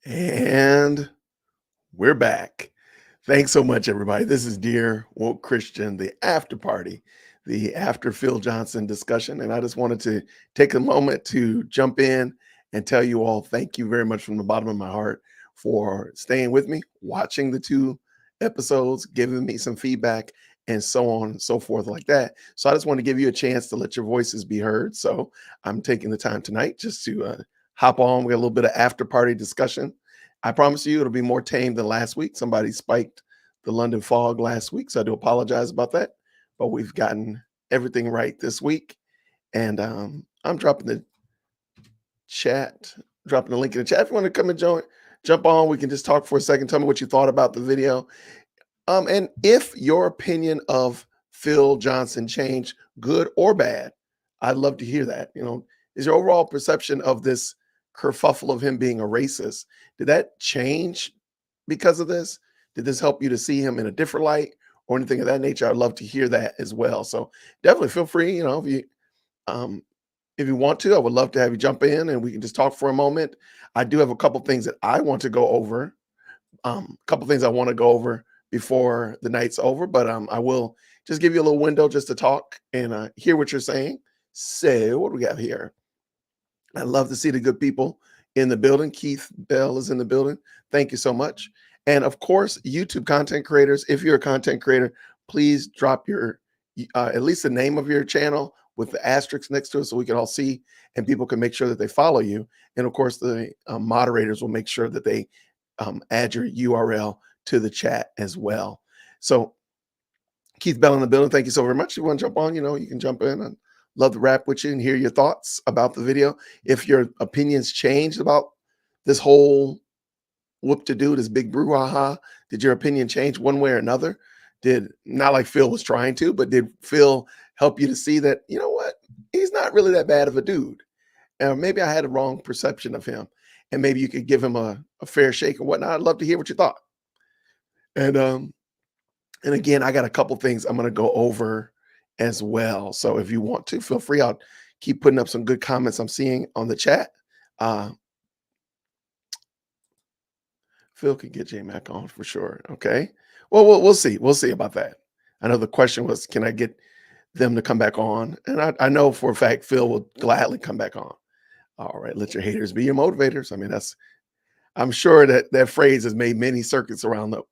And we're back. Thanks so much, everybody. This is Dear Woke Christian, the after party, the after Phil Johnson discussion. And I just wanted to take a moment to jump in and tell you all thank you very much from the bottom of my heart for staying with me, watching the two episodes, giving me some feedback, and so on and so forth, like that. So I just want to give you a chance to let your voices be heard. So I'm taking the time tonight just to hop on. We got a little bit of after party discussion. I promise you it'll be more tame than last week. Somebody spiked the London fog last week, so I do apologize about that. But we've gotten everything right this week. And I'm dropping the chat, dropping the link in the chat. If you want to come and jump on, we can just talk for a second. Tell me what you thought about the video. And if your opinion of Phil Johnson changed, good or bad, I'd love to hear that. Is your overall perception of this kerfuffle of him being a racist, did that change because of this? Did this help you to see him in a different light or anything of that nature? I'd love to hear that as well. So definitely feel free, if you want to, I would love to have you jump in and we can just talk for a moment. I do have a couple things that I want to go over. A couple things I want to go over before the night's over, but I will just give you a little window just to talk and hear what you're saying. So what do we got here? I love to see the good people in the building. Keith Bell is in the building. Thank you so much. And of course, YouTube content creators, if you're a content creator, please drop your at least the name of your channel with the asterisk next to it so we can all see and people can make sure that they follow you. And of course, the moderators will make sure that they add your URL to the chat as well. So Keith Bell in the building, thank you so very much. If you want to jump on, you can jump in. And love to rap with you and hear your thoughts about the video. If your opinions changed about this whole whoop-to-do, this big brouhaha, did your opinion change one way or another? Did, not like Phil was trying to, but did Phil help you to see that, you know what, he's not really that bad of a dude? Maybe I had a wrong perception of him, and maybe you could give him a fair shake and whatnot. I'd love to hear what you thought. And again, I got a couple things I'm going to go over as well. So if you want to, feel free. I'll keep putting up some good comments I'm seeing on the chat. Phil could get J-Mac on for sure. Okay. Well, we'll see. We'll see about that. I know the question was, can I get them to come back on? And I know for a fact Phil will gladly come back on. All right. Let your haters be your motivators. I mean, I'm sure that phrase has made many circuits around the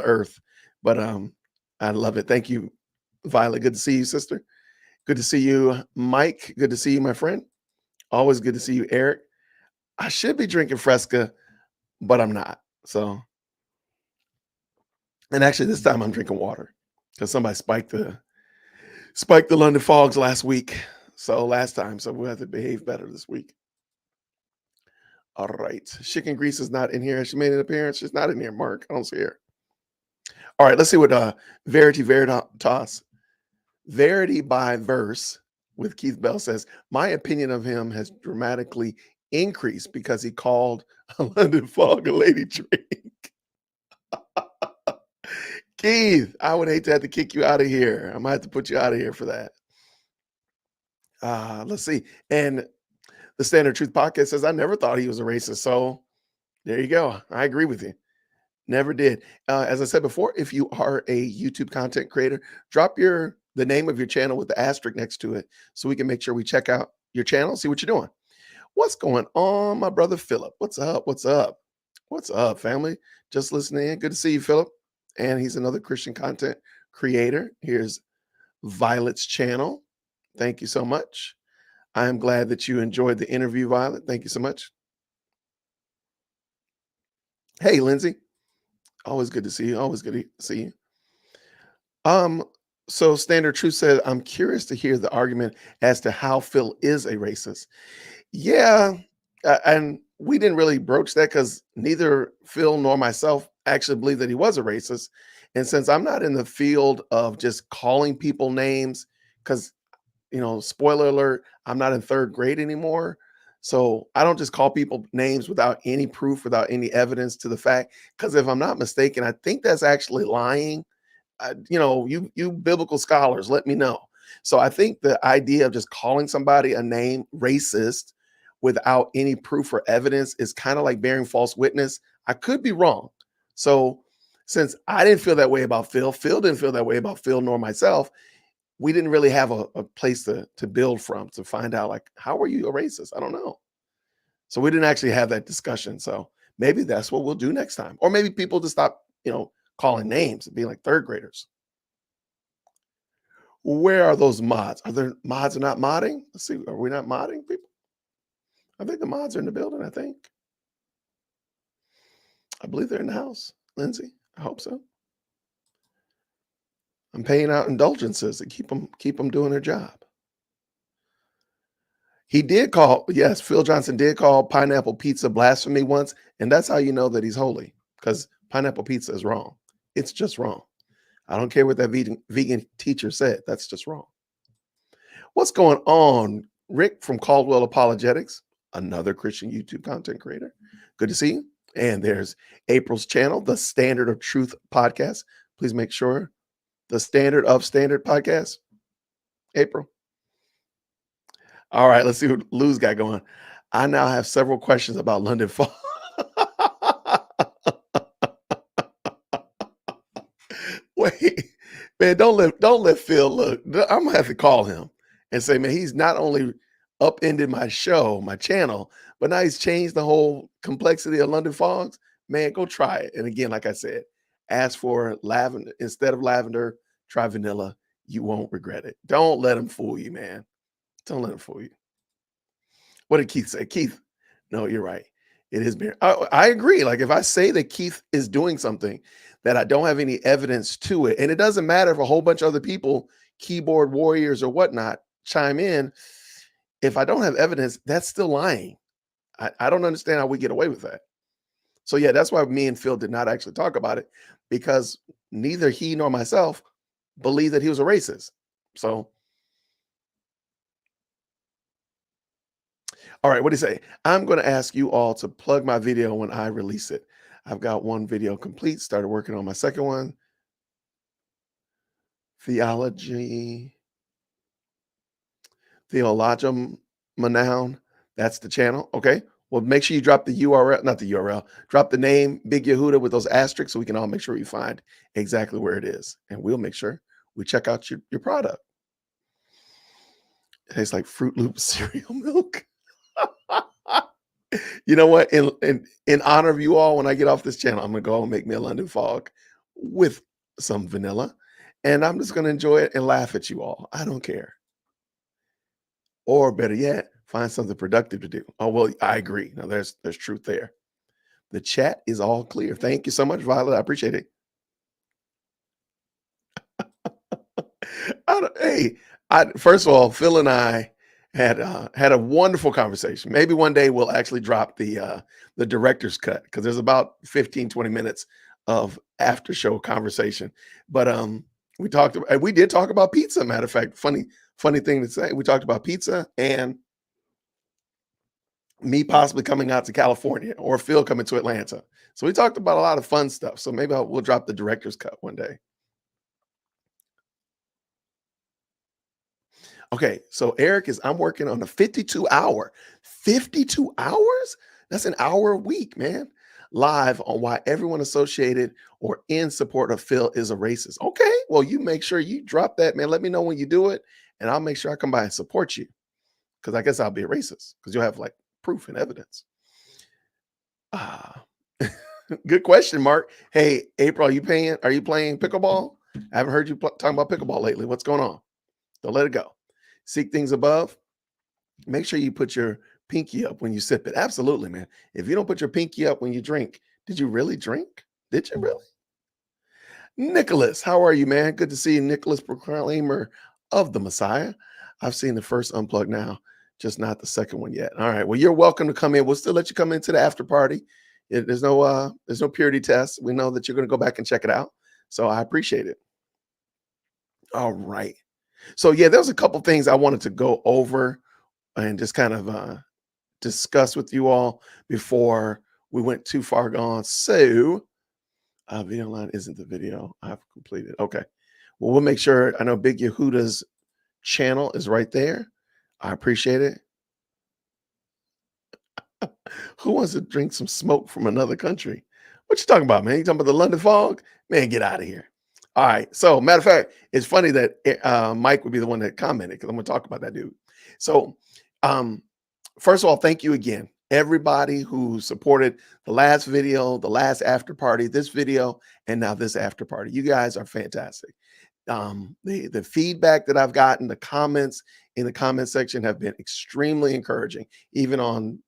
earth, but I love it. Thank you, Violet. Good to see you, sister. Good to see you, Mike. Good to see you, my friend. Always good to see you, Eric. I should be drinking Fresca, but I'm not. So, and actually this time I'm drinking water because somebody spiked the London fogs last week. So last time, so we'll have to behave better this week. All right. Chicken Grease is not in here. She made an appearance. She's not in here, Mark. I don't see her. All right, let's see what Verity by Verse with Keith Bell says. My opinion of him has dramatically increased because he called a London fog a lady drink. Keith, I would hate to have to kick you out of here. I might have to put you out of here for that. Let's see. And the Standard Truth Podcast says, I never thought he was a racist. So there you go. I agree with you. Never did. As I said before, if you are a YouTube content creator, drop the name of your channel with the asterisk next to it so we can make sure we check out your channel, see what you're doing. What's going on, my brother Philip? What's up? What's up? What's up, family? Just listening in. Good to see you, Philip. And he's another Christian content creator. Here's Violet's channel. Thank you so much. I am glad that you enjoyed the interview, Violet. Thank you so much. Hey, Lindsay. Always good to see you. Always good to see you. So Standard Truth said, I'm curious to hear the argument as to how Phil is a racist. Yeah, and we didn't really broach that because neither Phil nor myself actually believe that he was a racist. And since I'm not in the field of just calling people names, because, spoiler alert, I'm not in third grade anymore. So I don't just call people names without any proof, without any evidence to the fact. Because if I'm not mistaken, I think that's actually lying. You biblical scholars, let me know. So I think the idea of just calling somebody a name racist without any proof or evidence is kind of like bearing false witness. I could be wrong. So since I didn't feel that way about Phil didn't feel that way about Phil nor myself, we didn't really have a place to build from to find out like how are you a racist? I don't know. So we didn't actually have that discussion. So maybe that's what we'll do next time. Or maybe people just stop, calling names and being like third graders. Where are those mods? Are there mods are not modding? Let's see. Are we not modding people? I think the mods are in the building, I think. I believe they're in the house. Lindsay, I hope so. I'm paying out indulgences to keep them doing their job. He did call, yes, Phil Johnson did call pineapple pizza blasphemy once, and that's how you know that he's holy, because pineapple pizza is wrong. It's just wrong. I don't care what that vegan teacher said. That's just wrong. What's going on? Rick from Caldwell Apologetics, another Christian YouTube content creator. Good to see you. And there's April's channel, the Standard of Truth podcast. Please make sure the Standard of Standard podcast. April. All right, let's see what Lou's got going. I now have several questions about London Fall. Wait, man, don't let Phil look. I'm gonna have to call him and say, man, he's not only upended my show, my channel, but now he's changed the whole complexity of London Fogs. Man, go try it. And again, like I said, ask for lavender instead of lavender, try vanilla. You won't regret it. Don't let him fool you, man. Don't let him fool you. What did Keith say? Keith, no, you're right. It is beer. I agree. Like if I say that Keith is doing something that I don't have any evidence to it, and it doesn't matter if a whole bunch of other people, keyboard warriors or whatnot, chime in. If I don't have evidence, that's still lying. I don't understand how we get away with that. So yeah, that's why me and Phil did not actually talk about it, because neither he nor myself believed that he was a racist. So all right, what do you say? I'm going to ask you all to plug my video when I release it. I've got one video complete, started working on my second one. Theologium Manown. That's the channel. Okay. Well, make sure you drop the URL, not the URL, drop the name Big Yehuda with those asterisks so we can all make sure we find exactly where it is. And we'll make sure we check out your product. It tastes like Fruit Loop cereal milk. You know what? In honor of you all, when I get off this channel, I'm gonna go and make me a London Fog with some vanilla, and I'm just gonna enjoy it and laugh at you all. I don't care. Or better yet, find something productive to do. Oh well, I agree. Now there's truth there. The chat is all clear. Thank you so much, Violet. I appreciate it. Hey, first of all, Phil and I had a wonderful conversation. Maybe one day we'll actually drop the director's cut, because there's about 15, 20 minutes of after show conversation. But we did talk about pizza. Matter of fact, funny thing to say, we talked about pizza and me possibly coming out to California or Phil coming to Atlanta. So we talked about a lot of fun stuff. So maybe we'll drop the director's cut one day. Okay, so Eric I'm working on a 52 hours? That's an hour a week, man. Live on why everyone associated or in support of Phil is a racist. Okay, well, you make sure you drop that, man. Let me know when you do it, and I'll make sure I come by and support you. Because I guess I'll be a racist, because you'll have like proof and evidence. Ah, good question, Mark. Hey, April, are you playing pickleball? I haven't heard you talking about pickleball lately. What's going on? Don't let it go. Seek things above. Make sure you put your pinky up when you sip it. Absolutely, man. If you don't put your pinky up when you drink, did you really drink? Did you really? Nicholas, how are you, man? Good to see you, Nicholas, proclaimer of the Messiah. I've seen the first unplug now, just not the second one yet. All right. Well, you're welcome to come in. We'll still let you come into the after party. There's no purity test. We know that you're going to go back and check it out. So I appreciate it. All right. So yeah, there's a couple things I wanted to go over and just kind of discuss with you all before we went too far gone. So video line isn't the video I've completed. Okay. Well, we'll make sure. I know Big Yehuda's channel is right there. I appreciate it. Who wants to drink some smoke from another country? What you talking about, man? You talking about the London fog? Man, get out of here. All right. So, matter of fact, it's funny that Mike would be the one that commented because I'm going to talk about that dude. So, um, first of all, thank you again, everybody who supported the last video, the last after party, this video, and now this after party. You guys are fantastic. The feedback that I've gotten, the comments in the comment section have been extremely encouraging, even on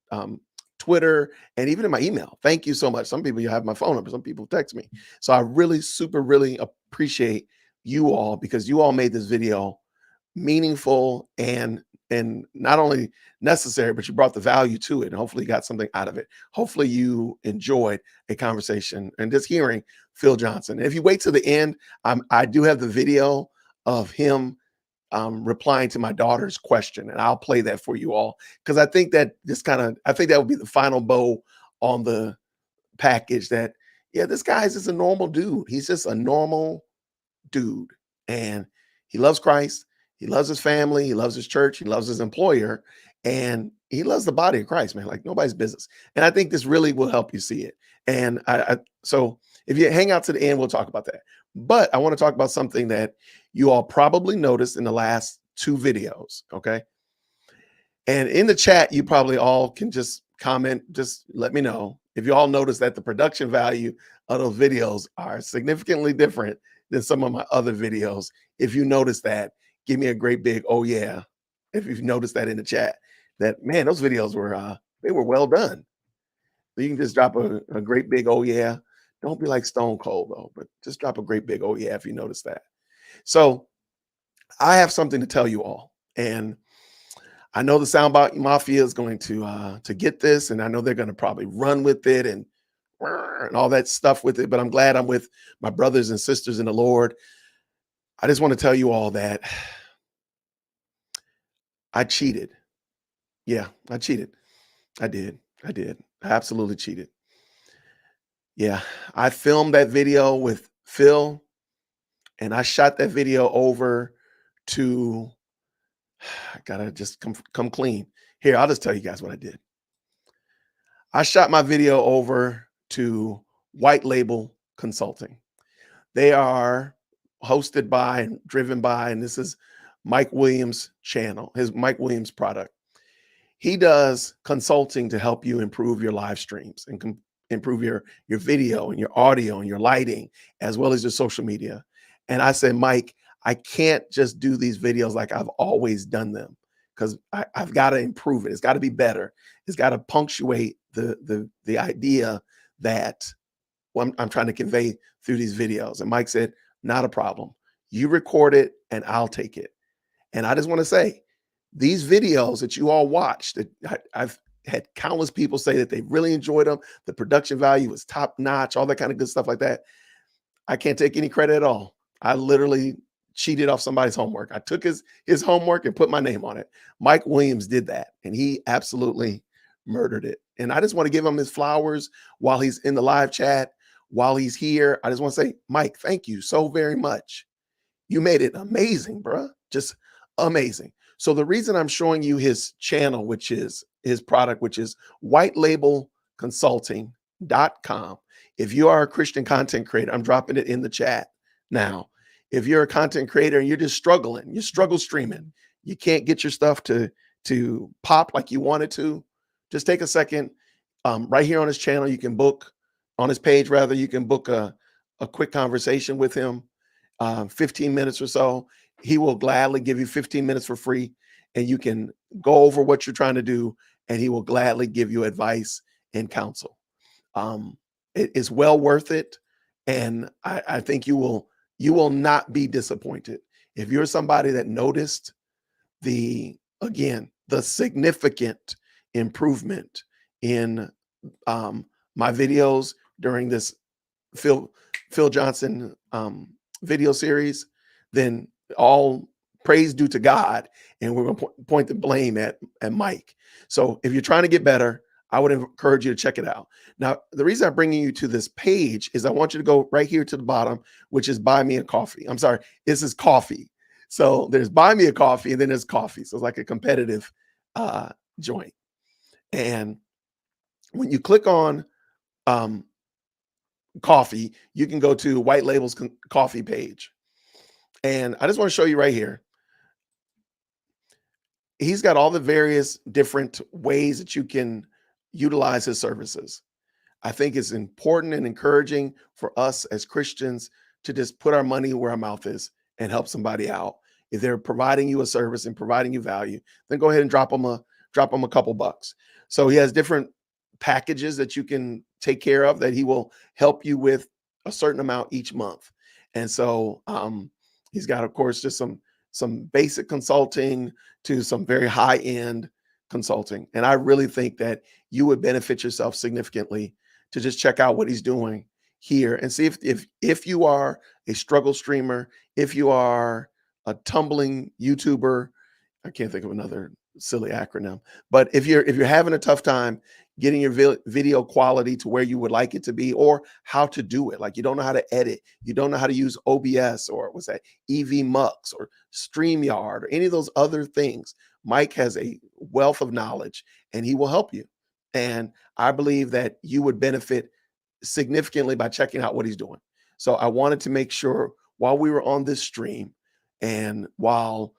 Twitter and even in my email. Thank you so much. Some people, you have my phone number, some people text me. So I really really appreciate you all, because you all made this video meaningful and not only necessary, but you brought the value to it, and hopefully you got something out of it. Hopefully you enjoyed a conversation and just hearing Phil Johnson. And if you wait to the end, I do have the video of him replying to my daughter's question, and I'll play that for you all, because I think that I think that would be the final bow on the package. That, yeah, this guy's just a normal dude. He's just a normal dude, and he loves Christ. He loves his family. He loves his church. He loves his employer, and he loves the body of Christ, man, like nobody's business. And I think this really will help you see it. And so if you hang out to the end, we'll talk about that. But I want to talk about something that you all probably noticed in the last two videos. Okay. And in the chat, you probably all can just comment, just let me know if you all notice that the production value of those videos are significantly different than some of my other videos. If you notice that, give me a great big, oh yeah. If you've noticed that in the chat, that, man, those videos were, they were well done. You can just drop a great big, oh yeah. Don't be like Stone Cold though, but just drop a great big, oh yeah, if you notice that. So I have something to tell you all. And I know the Soundbite Mafia is going to get this, and I know they're going to probably run with it and all that stuff with it. But I'm glad I'm with my brothers and sisters in the Lord. I just want to tell you all that I cheated. Yeah, I cheated. I did. I did. I absolutely cheated. Yeah, I filmed that video with Phil, and I shot that video over to. I gotta just come clean here. I'll just tell you guys what I did. I shot my video over to White Label Consulting. They are hosted by and driven by, and this is Mike Williams' channel, his Mike Williams product. He does consulting to help you improve your live streams and improve your video and your audio and your lighting, as well as your social media. And I said, Mike, I can't just do these videos like I've always done them, because I've got to improve it. It's got to be better. It's got to punctuate the idea that I'm trying to convey through these videos. And Mike said, not a problem. You record it and I'll take it. And I just want to say, these videos that you all watched, that I've had countless people say that they really enjoyed them. The production value was top notch, all that kind of good stuff like that. I can't take any credit at all. I literally cheated off somebody's homework. I took his homework and put my name on it. Mike Williams did that, and he absolutely murdered it. And I just want to give him his flowers while he's in the live chat, while he's here. I just want to say, Mike, thank you so very much. You made it amazing, bro. Just amazing. So the reason I'm showing you his channel, which is his product, which is whitelabelconsulting.com. If you are a Christian content creator, I'm dropping it in the chat now. If you're a content creator and you're just struggling, you struggle streaming, you can't get your stuff to pop like you want it to, just take a second. Right here on his channel, you can book, on his page rather, you can book a quick conversation with him, 15 minutes or so. He will gladly give you 15 minutes for free, and you can go over what you're trying to do, and he will gladly give you advice and counsel. It is well worth it, and I think you will not be disappointed. If you're somebody that noticed the significant improvement in my videos during this Phil Johnson video series, then all praise due to God, and we're going to point the blame at Mike. So if you're trying to get better, I would encourage you to check it out. Now, the reason I'm bringing you to this page is I want you to go right here to the bottom, which is buy me a coffee. I'm sorry, this is coffee. So there's buy me a coffee, and then there's coffee. So it's like a competitive joint. And when you click on um, coffee, you can go to White Label's coffee page. And I just want to show you right here. He's got all the various different ways that you can utilize his services. I think it's important and encouraging for us as Christians to just put our money where our mouth is and help somebody out. If they're providing you a service and providing you value, then go ahead and drop them a couple bucks. So he has different packages that you can take care of that he will help you with a certain amount each month. And so he's got, of course, just some basic consulting to some very high end consulting. And I really think that you would benefit yourself significantly to just check out what he's doing here and see if you are a struggle streamer, if you are a tumbling YouTuber, I can't think of another silly acronym, but if you're having a tough time getting your video quality to where you would like it to be, or how to do it, like you don't know how to edit, you don't know how to use OBS or what's that, EV Mux or StreamYard or any of those other things, Mike has a wealth of knowledge and he will help you. And I believe that you would benefit significantly by checking out what he's doing. So I wanted to make sure while we were on this stream and while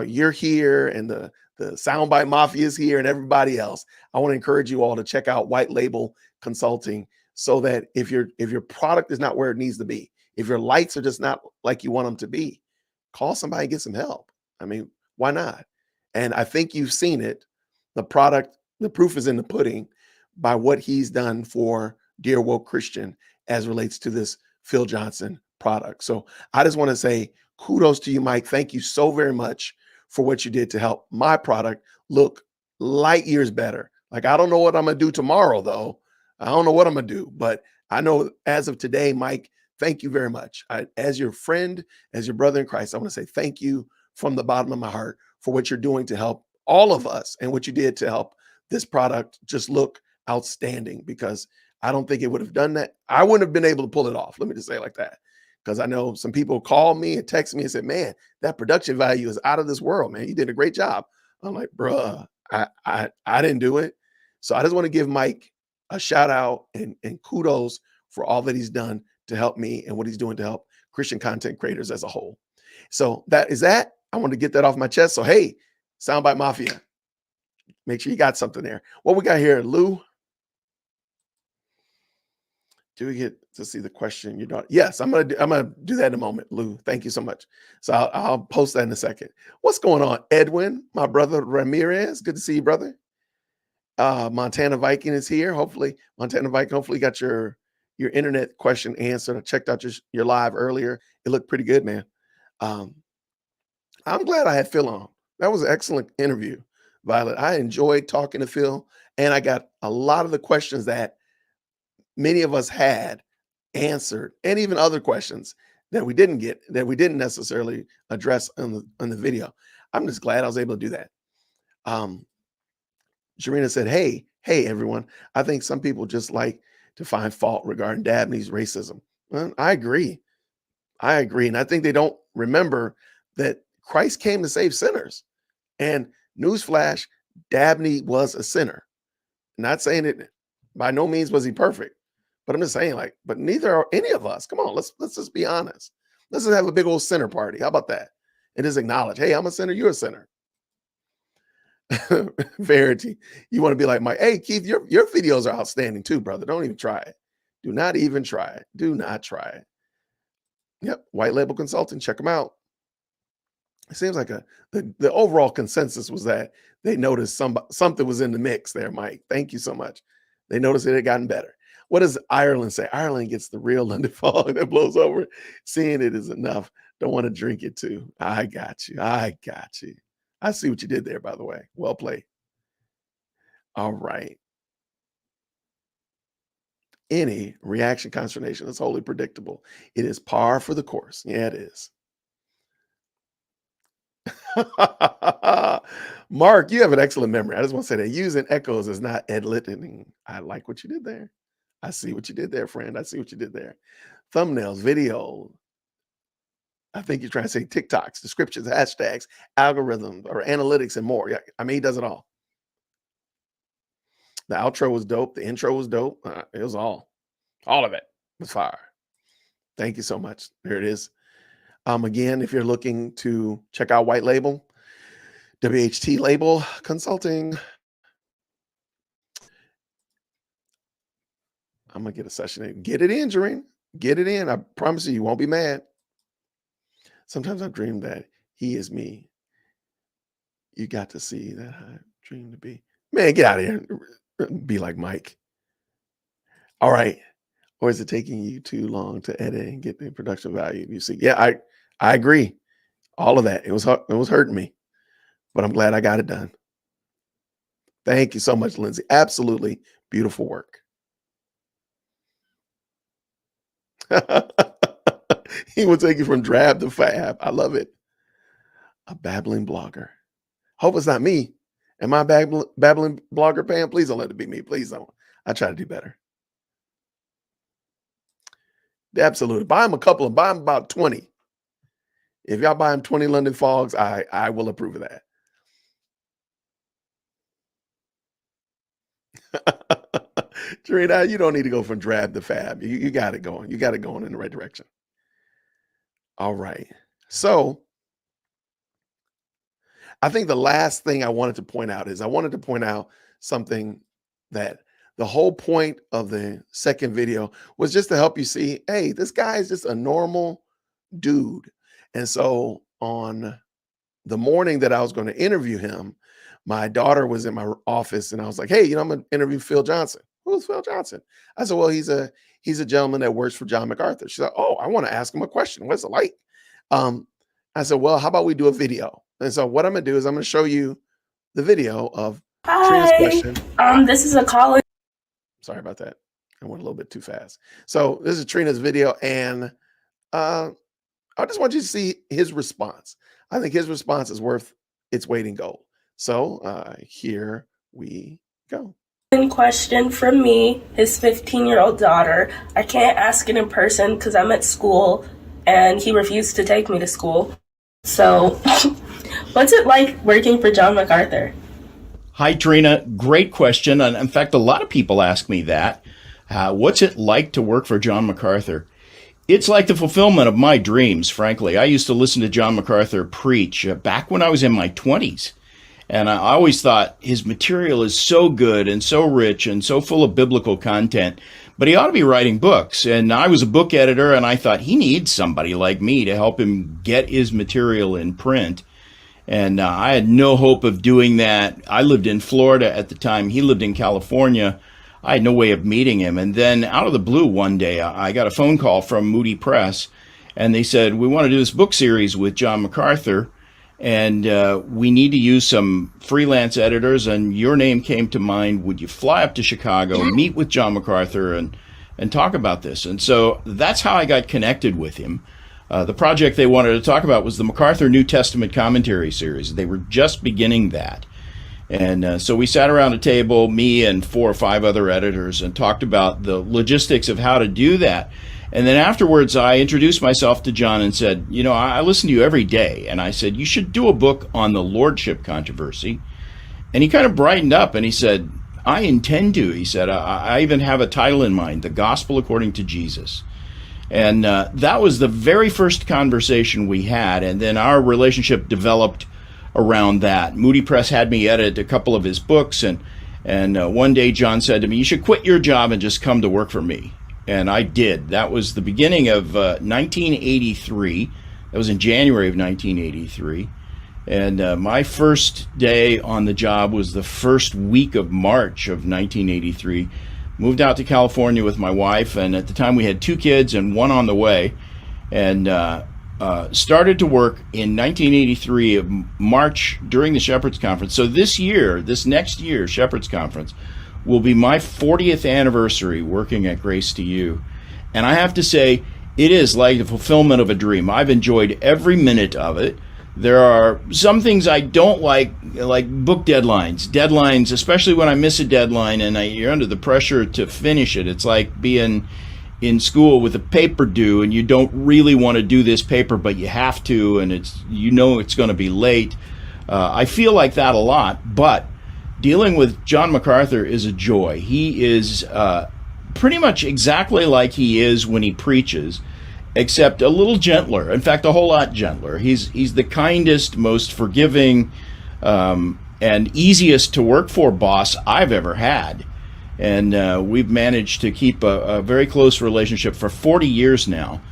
you're here and the soundbite mafia is here and everybody else, I want to encourage you all to check out White Label Consulting so that if your product is not where it needs to be, if your lights are just not like you want them to be, call somebody and get some help. I mean, why not? And I think you've seen it. The product, the proof is in the pudding by what he's done for Dear Woke Christian as relates to this Phil Johnson product. So I just want to say kudos to you, Mike. Thank you so very much for what you did to help my product look light years better. Like, I don't know what I'm going to do tomorrow, though. I don't know what I'm going to do, but I know as of today, Mike, thank you very much. As your friend, as your brother in Christ, I want to say thank you from the bottom of my heart for what you're doing to help all of us and what you did to help this product just look outstanding, because I don't think it would have done that. I wouldn't have been able to pull it off. Let me just say it like that. Because I know some people called me and text me and said, man, that production value is out of this world, man. You did a great job. I'm like, bruh, I didn't do it. So I just want to give Mike a shout out and kudos for all that he's done to help me and what he's doing to help Christian content creators as a whole. So that is that. I want to get that off my chest. So, hey, Soundbite Mafia, make sure you got something there. What we got here, Lou? Do we get to see the question? You don't? Yes, I'm gonna do that in a moment, Lou. Thank you so much. So I'll post that in a second. What's going on, Edwin? My brother Ramirez. Good to see you, brother. Montana Viking is here. Hopefully, Montana Viking. Hopefully, got your internet question answered. I checked out your live earlier. It looked pretty good, man. Um, I'm glad I had Phil on. That was an excellent interview, Violet. I enjoyed talking to Phil, and I got a lot of the questions that many of us had answered, and even other questions that we didn't get, that we didn't necessarily address on the video. I'm just glad I was able to do that. Um, Sharina said, hey, everyone. I think some people just like to find fault regarding Dabney's racism. Well, I agree. And I think they don't remember that Christ came to save sinners. And newsflash, Dabney was a sinner. Not saying it, by no means was he perfect, but I'm just saying, like, but neither are any of us. Come on, let's just be honest. Let's just have a big old sinner party. How about that? And just acknowledge, hey, I'm a sinner, you're a sinner. Verity, you want to be like Mike? Hey, Keith, your videos are outstanding too, brother. Don't even try it. Do not even try it. Do not try it. Yep, White Label Consulting. Check them out. It seems like the overall consensus was that they noticed something was in the mix there, Mike. Thank you so much. They noticed it had gotten better. What does Ireland say? Ireland gets the real London fog that blows over. Seeing it is enough. Don't want to drink it too. I got you. I got you. I see what you did there, by the way. Well played. All right. Any reaction consternation is wholly predictable. It is par for the course. Yeah, it is. Mark, you have an excellent memory. I just want to say that using echoes is not editing. I like what you did there. I see what you did there, friend. I see what you did there. Thumbnails, video. I think you're trying to say TikToks, descriptions, hashtags, algorithms, or analytics, and more. Yeah, I mean, he does it all. The outro was dope. The intro was dope. It was all of it was fire. Thank you so much. There it is. Again, if you're looking to check out White Label, WHT Label Consulting, I'm gonna get a session in. Get it in, Jareen. Get it in. I promise you won't be mad. Sometimes I've dreamed that he is me. You got to see that I dream to be. Man, get out of here. Be like Mike. All right. Or is it taking you too long to edit and get the production value? You see, yeah, I agree. All of that. It was hurting me, but I'm glad I got it done. Thank you so much, Lindsay. Absolutely beautiful work. He will take you from drab to fab. I love it. A babbling blogger. Hope it's not me. Am I a babbling blogger, Pam? Please don't let it be me. Please don't. I try to do better. Absolutely. Buy them a couple of, buy them about 20. If y'all buy them 20 London Fogs, I will approve of that. Tarina, you don't need to go from drab to fab. You got it going. You got it going in the right direction. All right. So I think the last thing I wanted to point out is I wanted to point out something that the whole point of the second video was just to help you see, hey, this guy is just a normal dude. And so on the morning that I was going to interview him, my daughter was in my office and I was like, hey, I'm going to interview Phil Johnson. Who's Phil Johnson? I said, well, he's a gentleman that works for John MacArthur. She's like, oh, I want to ask him a question. What's it like? I said, well, how about we do a video? And so what I'm going to do is I'm going to show you the video of Trina's question. This is a college. Sorry about that. I went a little bit too fast. So this is Trina's video, and I just want you to see his response. I think his response is worth its weight in gold. So here we go. Question from me, his 15-year-old daughter. I can't ask it in person because I'm at school, and he refused to take me to school. So what's it like working for John MacArthur? Hi, Trina. Great question. And in fact, a lot of people ask me that. What's it like to work for John MacArthur? It's like the fulfillment of my dreams, frankly. I used to listen to John MacArthur preach back when I was in my 20s. And I always thought his material is so good and so rich and so full of biblical content, but he ought to be writing books. And I was a book editor, and I thought he needs somebody like me to help him get his material in print. And I had no hope of doing that. I lived in Florida at the time. He lived in California. I had no way of meeting him. And then out of the blue one day, I got a phone call from Moody Press, and they said, we want to do this book series with John MacArthur, and we need to use some freelance editors, and your name came to mind. Would you fly up to Chicago, meet with John MacArthur, and talk about this? And so that's how I got connected with him. The project they wanted to talk about was the MacArthur New Testament Commentary Series. They were just beginning that. And so we sat around a table, me and 4 or 5 other editors, and talked about the logistics of how to do that. And then afterwards, I introduced myself to John and said, I listen to you every day. And I said, you should do a book on the lordship controversy. And he kind of brightened up and he said, I intend to. He said, I even have a title in mind, The Gospel According to Jesus. And that was the very first conversation we had. And then our relationship developed around that. Moody Press had me edit a couple of his books. And one day John said to me, you should quit your job and just come to work for me. And I did. That was the beginning of 1983. That was in January of 1983. And my first day on the job was the first week of March of 1983. Moved out to California with my wife, and at the time we had 2 kids and 1 on the way. And started to work in 1983 of March during the Shepherds Conference. So this next year, Shepherds Conference, will be my 40th anniversary working at Grace to You. And I have to say, it is like the fulfillment of a dream. I've enjoyed every minute of it. There are some things I don't like book deadlines, especially when I miss a deadline and you're under the pressure to finish it. It's like being in school with a paper due and you don't really want to do this paper, but you have to, and it's going to be late. I feel like that a lot, but Dealing with John MacArthur is a joy. He is pretty much exactly like he is when he preaches, except a little gentler. In fact, a whole lot gentler. He's the kindest, most forgiving, and easiest to work for boss I've ever had. And we've managed to keep a very close relationship for 40 years now.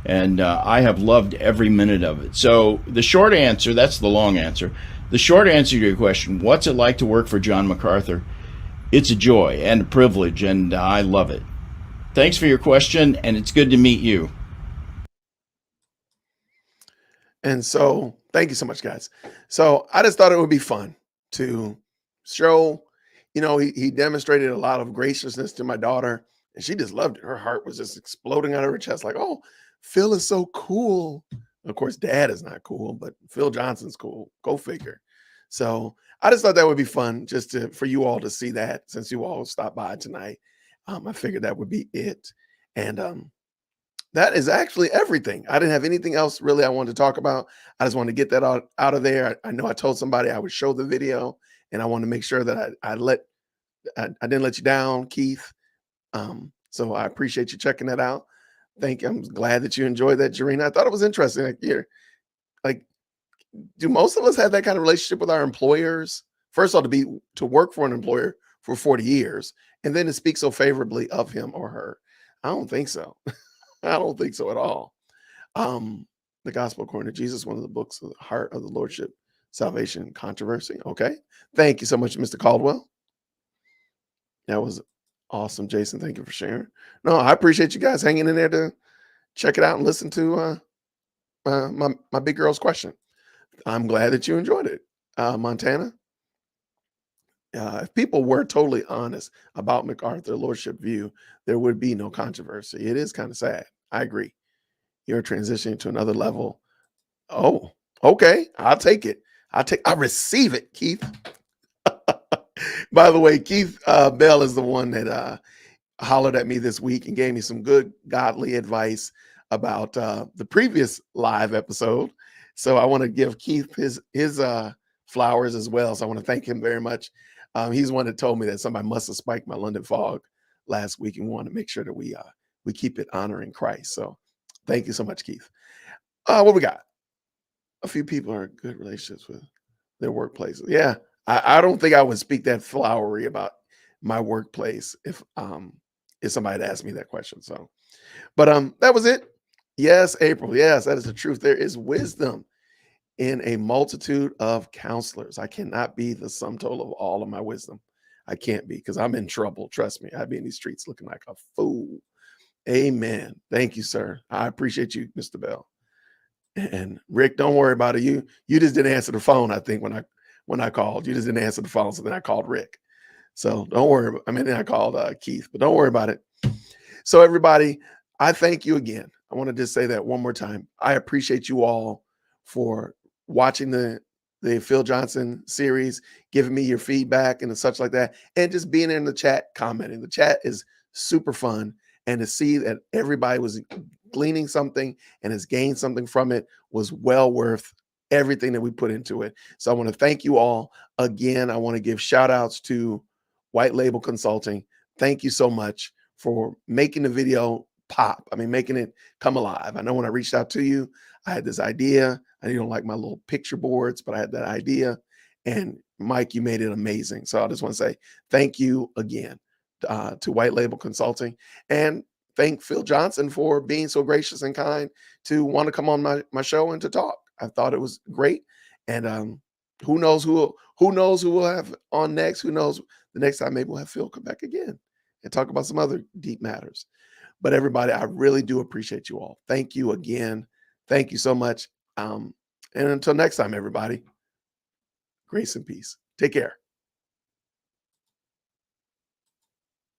And I have loved every minute of it. So the short answer, that's the long answer. The short answer to your question, what's it like to work for John MacArthur? It's a joy and a privilege, and I love it. Thanks for your question, and it's good to meet you. And so thank you so much, guys. So I just thought it would be fun to show, he demonstrated a lot of graciousness to my daughter, and she just loved it. Her heart was just exploding out of her chest, like, oh, Phil is so cool. Of course, Dad is not cool, but Phil Johnson's cool. Go figure. So I just thought that would be fun just for you all to see that, since you all stopped by tonight. I figured that would be it. And that is actually everything. I didn't have anything else really I wanted to talk about. I just wanted to get that out of there. I know I told somebody I would show the video, and I want to make sure that I didn't let you down, Keith. So I appreciate you checking that out. Thank you. I'm glad that you enjoyed that, Jarena. I thought it was interesting. Like, do most of us have that kind of relationship with our employers? First of all, to work for an employer for 40 years, and then to speak so favorably of him or her. I don't think so. I don't think so at all. The Gospel According to Jesus, one of the books of the heart of the Lordship, Salvation, Controversy. Okay. Thank you so much, Mr. Caldwell. That was awesome, Jason. Thank you for sharing. No, I appreciate you guys hanging in there to check it out and listen to my big girl's question. I'm glad that you enjoyed it. Montana, if people were totally honest about MacArthur Lordship View, there would be no controversy. It is kind of sad. I agree. You're transitioning to another level. Oh, okay. I'll take it. I receive it, Keith. By the way, Keith Bell is the one that hollered at me this week and gave me some good godly advice about the previous live episode. So I want to give Keith his flowers as well. So I want to thank him very much. He's the one that told me that somebody must have spiked my London fog last week, and we want to make sure that we keep it honoring Christ. So thank you so much, Keith. What we got? A few people are in good relationships with their workplaces. Yeah, I don't think I would speak that flowery about my workplace if somebody had asked me that question. So, but that was it. Yes, April. Yes, that is the truth. There is wisdom in a multitude of counselors. I cannot be the sum total of all of my wisdom. I can't be, because I'm in trouble. Trust me. I'd be in these streets looking like a fool. Amen. Thank you, sir. I appreciate you, Mr. Bell. And Rick, don't worry about it. You just didn't answer the phone, I think, when I called. You just didn't answer the phone, so then I called Rick. So don't worry. Then I called Keith, but don't worry about it. So everybody, I thank you again. I want to just say that one more time. I appreciate you all for watching the Phil Johnson series, giving me your feedback and such like that, and just being in the chat, commenting. The chat is super fun, and to see that everybody was gleaning something and has gained something from it was well worth everything that we put into it. So I want to thank you all again. I want to give shout outs to White Label Consulting. Thank you so much for making the video pop. Making it come alive. I know when I reached out to you, I had this idea. I didn't like my little picture boards, but I had that idea. And Mike, you made it amazing. So I just want to say thank you again to White Label Consulting, and thank Phil Johnson for being so gracious and kind to want to come on my show and to talk. I thought it was great. And who knows who we'll have on next? Who knows? The next time maybe we'll have Phil come back again and talk about some other deep matters. But everybody, I really do appreciate you all. Thank you again. Thank you so much. And until next time, everybody, grace and peace. Take care.